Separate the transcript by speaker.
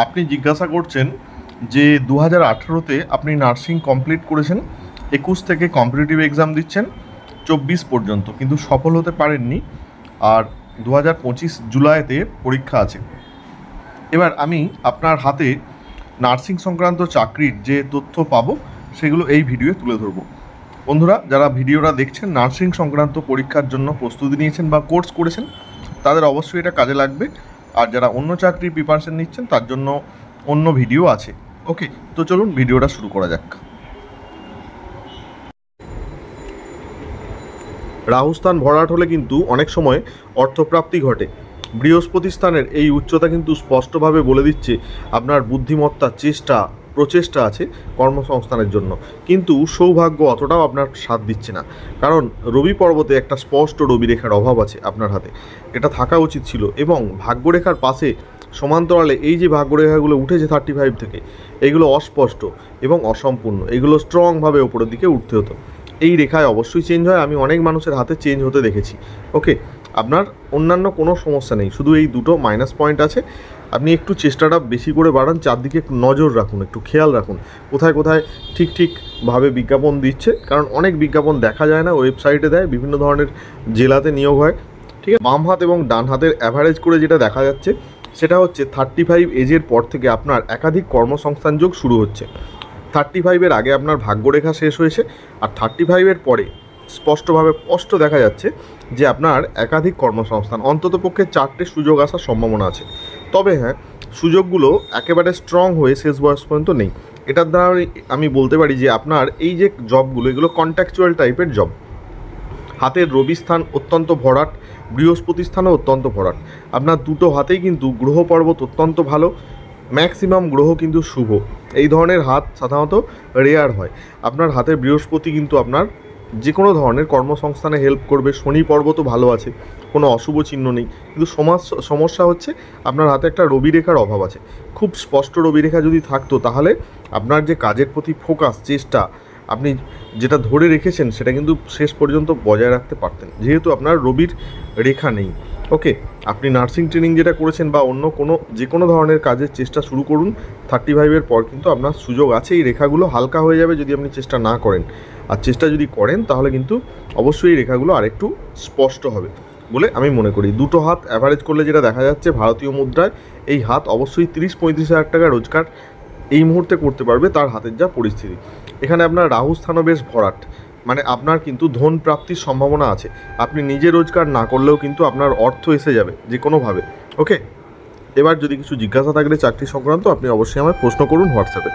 Speaker 1: আপনি জিজ্ঞাসা করছেন যে 2018-তে আপনি নার্সিং কমপ্লিট করেছেন, 21 থেকে কম্পিটিটিভ এক্সাম দিচ্ছেন 24 পর্যন্ত, কিন্তু সফল হতে পারেননি। আর 2025 জুলাইতে পরীক্ষা আছে। এবার আমি আপনার হাতে নার্সিং সংক্রান্ত চাকরির যে তথ্য পাবো সেগুলো এই ভিডিওয়ে তুলে ধরবো। বন্ধুরা, যারা ভিডিওটা দেখছেন নার্সিং সংক্রান্ত পরীক্ষার জন্য প্রস্তুতি নিয়েছেন বা কোর্স করেছেন, তাদের অবশ্যই এটা কাজে লাগবে। আর যারা অন্য চাকরির প্রিপারেশন নিচ্ছেন তার জন্য অন্য ভিডিও আছে। ওকে, তো চলুন ভিডিওটা শুরু করা যাক। রাহুস্থান ভরাট হলে কিন্তু অনেক সময় অর্থপ্রাপ্তি ঘটে। বৃহস্পতি স্থানের এই উচ্চতা কিন্তু স্পষ্টভাবে বলে দিচ্ছে আপনার বুদ্ধিমত্তা, প্রচেষ্টা আছে কর্মসংস্থানের জন্য, কিন্তু সৌভাগ্য অতটাও আপনার সাথ দিচ্ছে না। কারণ রবি পর্বতে একটা স্পষ্ট রবি রেখার অভাব আছে আপনার হাতে, এটা থাকা উচিত ছিল। এবং ভাগ্যরেখার পাশে সমান্তরালে এই যে ভাগ্যরেখাগুলো উঠেছে 35 থেকে, এগুলো অস্পষ্ট এবং অসম্পূর্ণ, এগুলো স্ট্রংভাবে ওপরের দিকে উঠতে হতো। এই রেখায় অবশ্যই চেঞ্জ হয়, আমি অনেক মানুষের হাতে চেঞ্জ হতে দেখেছি। ওকে, আপনার অন্যান্য কোনো সমস্যা নেই, শুধু এই দুটো মাইনাস পয়েন্ট আছে। আপনি একটু চেষ্টাটা বেশি করে বাড়ান, চারদিকে একটু নজর রাখুন, একটু খেয়াল রাখুন কোথায় কোথায় ঠিকভাবে বিজ্ঞাপন দিচ্ছে। কারণ অনেক বিজ্ঞাপন দেখা যায় না, ওয়েবসাইটে দেয়, বিভিন্ন ধরনের জেলাতে নিয়োগ হয়। ঠিক আছে, বাম হাত এবং ডান হাতের অ্যাভারেজ করে যেটা দেখা যাচ্ছে সেটা হচ্ছে 35 এজের পর থেকে আপনার একাধিক কর্মসংস্থান যোগ শুরু হচ্ছে। 35-এর আগে আপনার ভাগ্যরেখা শেষ হয়েছে, আর 35-এর পরে স্পষ্ট দেখা যাচ্ছে যে আপনার একাধিক কর্মসংস্থান, অন্ততপক্ষে 4টে সুযোগ আসার সম্ভাবনা আছে। তবে হ্যাঁ, সুযোগগুলো একেবারে স্ট্রং হয়ে শেষ বয়স পর্যন্ত নেই। এটার দ্বারা আমি বলতে পারি যে আপনার এই যে জবগুলো, এগুলো কন্ট্রাকচুয়াল টাইপের জব। হাতের রবি স্থান অত্যন্ত ভরাট, বৃহস্পতি স্থানও অত্যন্ত ভরাট। আপনার দুটো হাতেই কিন্তু গ্রহ পর্বত অত্যন্ত ভালো, ম্যাক্সিমাম গ্রহ কিন্তু শুভ। এই ধরনের হাত সাধারণত রেয়ার হয়। আপনার হাতের বৃহস্পতি কিন্তু আপনার যে কোনো ধরনের কর্মসংস্থানে হেল্প করবে। শনি পর্বতও ভালো আছে, কোনো অশুভ চিহ্ন নেই। কিন্তু সমস্যা হচ্ছে আপনার হাতে একটা রবি রেখার অভাব আছে। খুব স্পষ্ট রবি রেখা যদি থাকতো তাহলে আপনার যে কাজের প্রতি ফোকাস, চেষ্টা, আপনি যেটা ধরে রেখেছেন সেটা কিন্তু শেষ পর্যন্ত বজায় রাখতে পারতেন। যেহেতু আপনার রবির রেখা নেই। ওকে, আপনি নার্সিং ট্রেনিং যেটা করেছেন বা অন্য যে কোনো ধরনের কাজের চেষ্টা শুরু করুন। 35-এর পর কিন্তু আপনার সুযোগ আছে, এই রেখাগুলো হালকা হয়ে যাবে যদি আপনি চেষ্টা না করেন। আর চেষ্টা যদি করেন তাহলে কিন্তু অবশ্যই এই রেখাগুলো আরেকটু স্পষ্ট হবে বলে আমি মনে করি। দুটো হাত অ্যাভারেজ করলে যেটা দেখা যাচ্ছে ভারতীয় মুদ্রায়, এই হাত অবশ্যই 30-35 হাজার টাকা রোজগার এই মুহূর্তে করতে পারবে, তার হাতের যা পরিস্থিতি। এখানে আপনার রাহু স্থানও বেশ ভরাট, মানে আপনার কিন্তু ধন প্রাপ্তির সম্ভাবনা আছে। আপনি নিজে রোজগার না করলেও কিন্তু আপনার অর্থ এসে যাবে যে কোনোভাবে। ওকে, এবার যদি কিছু জিজ্ঞাসা থাকলে চাকরি সংক্রান্ত, আপনি অবশ্যই আমায় প্রশ্ন করুন হোয়াটসঅ্যাপে।